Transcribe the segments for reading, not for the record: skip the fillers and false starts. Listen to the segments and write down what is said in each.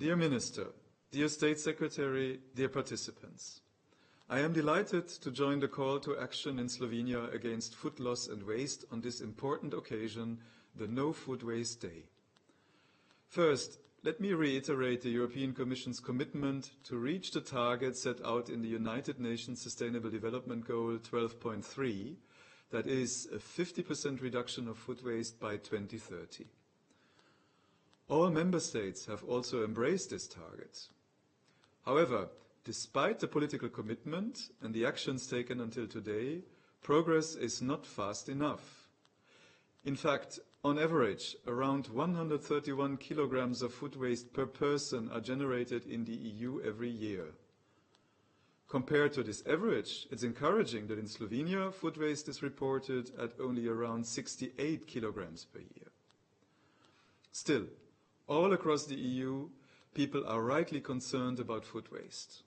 Dear Minister, dear State Secretary, dear participants, I am delighted to join the call to action in Slovenia against food loss and waste on this important occasion, the No Food Waste Day. First, let me reiterate the European Commission's commitment to reach the target set out in the United Nations Sustainable Development Goal 12.3, that is a 50% reduction of food waste by 2030. All member states have also embraced this target. However, despite the political commitment and the actions taken until today, progress is not fast enough. In fact, on average, around 131 kilograms of food waste per person are generated in the EU every year. Compared to this average, it's encouraging that in Slovenia, food waste is reported at only around 68 kilograms per year. Still, all across the EU, people are rightly concerned about food waste.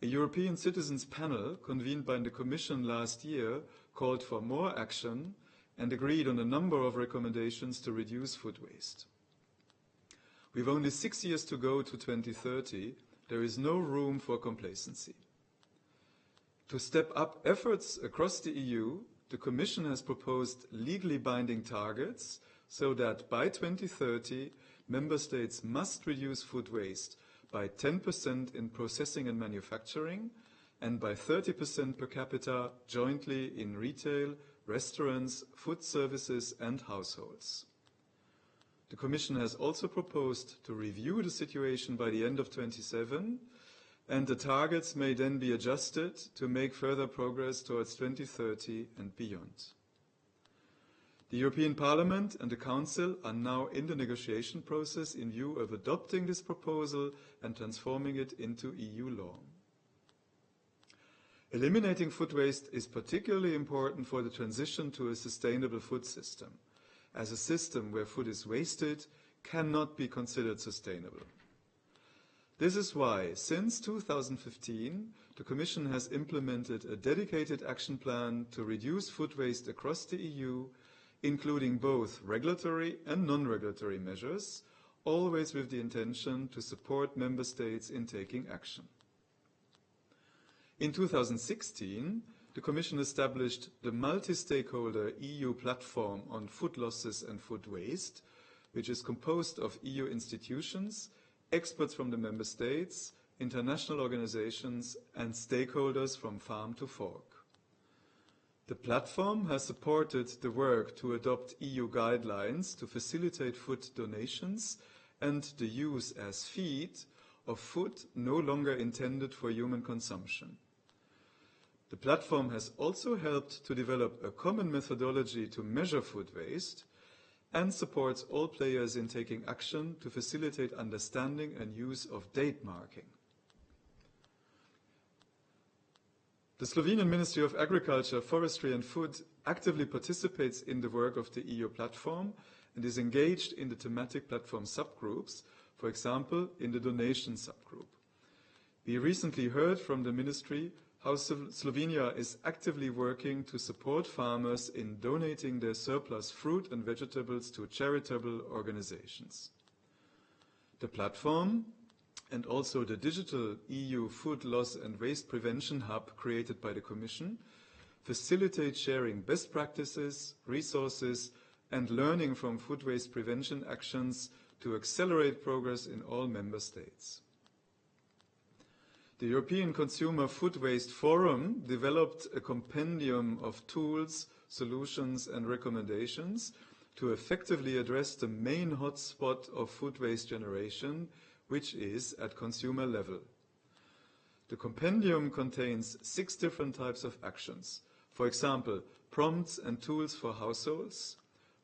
A European citizens panel convened by the Commission last year called for more action and agreed on a number of recommendations to reduce food waste. With only 6 years to go to 2030, there is no room for complacency. To step up efforts across the EU, the Commission has proposed legally binding targets so that by 2030, Member States must reduce food waste by 10% in processing and manufacturing and by 30% per capita jointly in retail, restaurants, food services and households. The Commission has also proposed to review the situation by the end of 2027, and the targets may then be adjusted to make further progress towards 2030 and beyond. The European Parliament and the Council are now in the negotiation process in view of adopting this proposal and transforming it into EU law. Eliminating food waste is particularly important for the transition to a sustainable food system, as a system where food is wasted cannot be considered sustainable. This is why, since 2015, the Commission has implemented a dedicated action plan to reduce food waste across the EU, including both regulatory and non-regulatory measures, always with the intention to support Member States in taking action. In 2016, the Commission established the multi-stakeholder EU platform on food losses and food waste, which is composed of EU institutions, experts from the Member States, international organizations, and stakeholders from farm to fork. The platform has supported the work to adopt EU guidelines to facilitate food donations and the use as feed of food no longer intended for human consumption. The platform has also helped to develop a common methodology to measure food waste and supports all players in taking action to facilitate understanding and use of date marking. The Slovenian Ministry of Agriculture, Forestry and Food actively participates in the work of the EU platform and is engaged in the thematic platform subgroups, for example, in the donation subgroup. We recently heard from the Ministry how Slovenia is actively working to support farmers in donating their surplus fruit and vegetables to charitable organizations. The platform and also the digital EU Food Loss and Waste Prevention Hub created by the Commission facilitate sharing best practices, resources, and learning from food waste prevention actions to accelerate progress in all member states. The European Consumer Food Waste Forum developed a compendium of tools, solutions, and recommendations to effectively address the main hotspot of food waste generation, which is at consumer level. The compendium contains 6 different types of actions. For example, prompts and tools for households,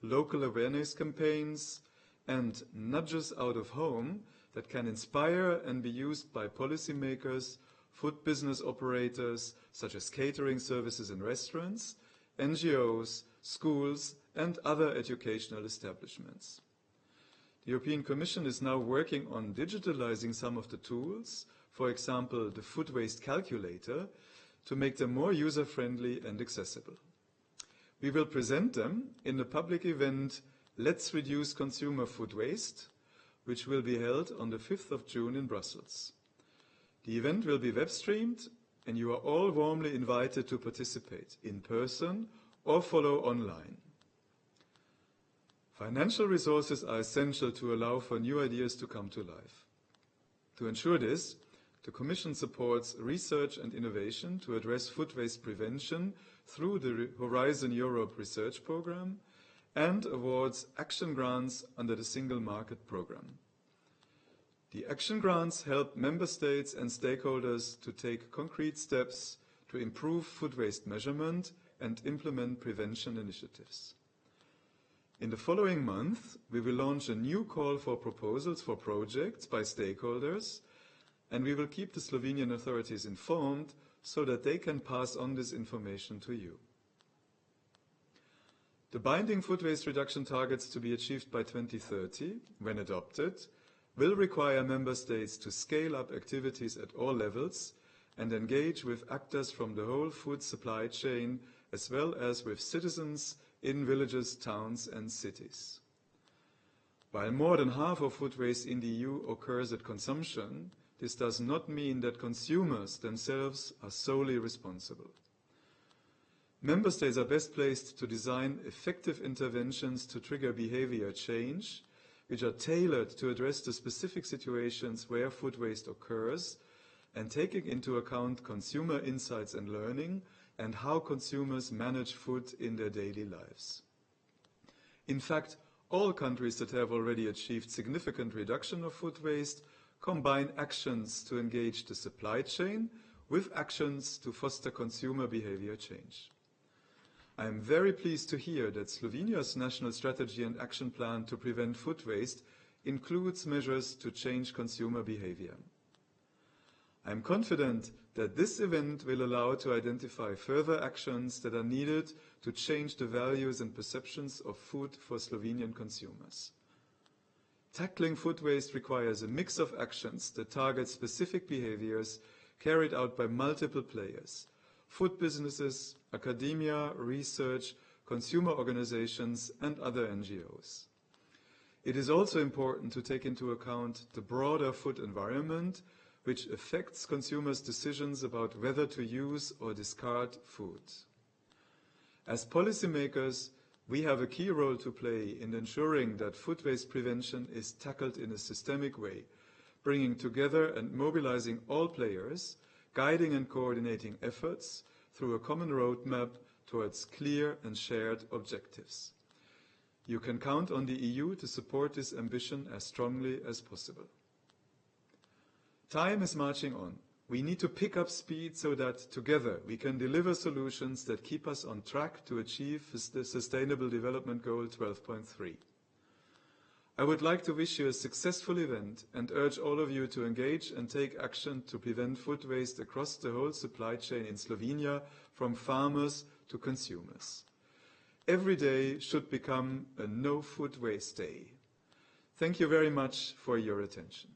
local awareness campaigns, and nudges out of home that can inspire and be used by policymakers, food business operators, such as catering services and restaurants, NGOs, schools, and other educational establishments. The European Commission is now working on digitalizing some of the tools, for example, the food waste calculator, to make them more user-friendly and accessible. We will present them in the public event Let's Reduce Consumer Food Waste which will be held on the 5th of June in Brussels. The event will be web-streamed, and you are all warmly invited to participate in person or follow online. Financial resources are essential to allow for new ideas to come to life. To ensure this, the Commission supports research and innovation to address food waste prevention through the Horizon Europe research program and awards action grants under the Single Market Programme. The action grants help member states and stakeholders to take concrete steps to improve food waste measurement and implement prevention initiatives. In the following month, we will launch a new call for proposals for projects by stakeholders, and we will keep the Slovenian authorities informed so that they can pass on this information to you. The binding food waste reduction targets to be achieved by 2030, when adopted, will require member states to scale up activities at all levels and engage with actors from the whole food supply chain, as well as with citizens in villages, towns and cities. While more than half of food waste in the EU occurs at consumption, this does not mean that consumers themselves are solely responsible. Member states are best placed to design effective interventions to trigger behavior change, which are tailored to address the specific situations where food waste occurs, and taking into account consumer insights and learning, and how consumers manage food in their daily lives. In fact, all countries that have already achieved significant reduction of food waste combine actions to engage the supply chain with actions to foster consumer behavior change. I am very pleased to hear that Slovenia's national strategy and action plan to prevent food waste includes measures to change consumer behavior. I am confident that this event will allow to identify further actions that are needed to change the values and perceptions of food for Slovenian consumers. Tackling food waste requires a mix of actions that target specific behaviors carried out by multiple players: food businesses, academia, research, consumer organizations, and other NGOs. It is also important to take into account the broader food environment, which affects consumers' decisions about whether to use or discard food. As policymakers, we have a key role to play in ensuring that food waste prevention is tackled in a systemic way, bringing together and mobilizing all players, guiding and coordinating efforts through a common roadmap towards clear and shared objectives. You can count on the EU to support this ambition as strongly as possible. Time is marching on. We need to pick up speed so that together we can deliver solutions that keep us on track to achieve the Sustainable Development Goal 12.3. I would like to wish you a successful event and urge all of you to engage and take action to prevent food waste across the whole supply chain in Slovenia, from farmers to consumers. Every day should become a no food waste day. Thank you very much for your attention.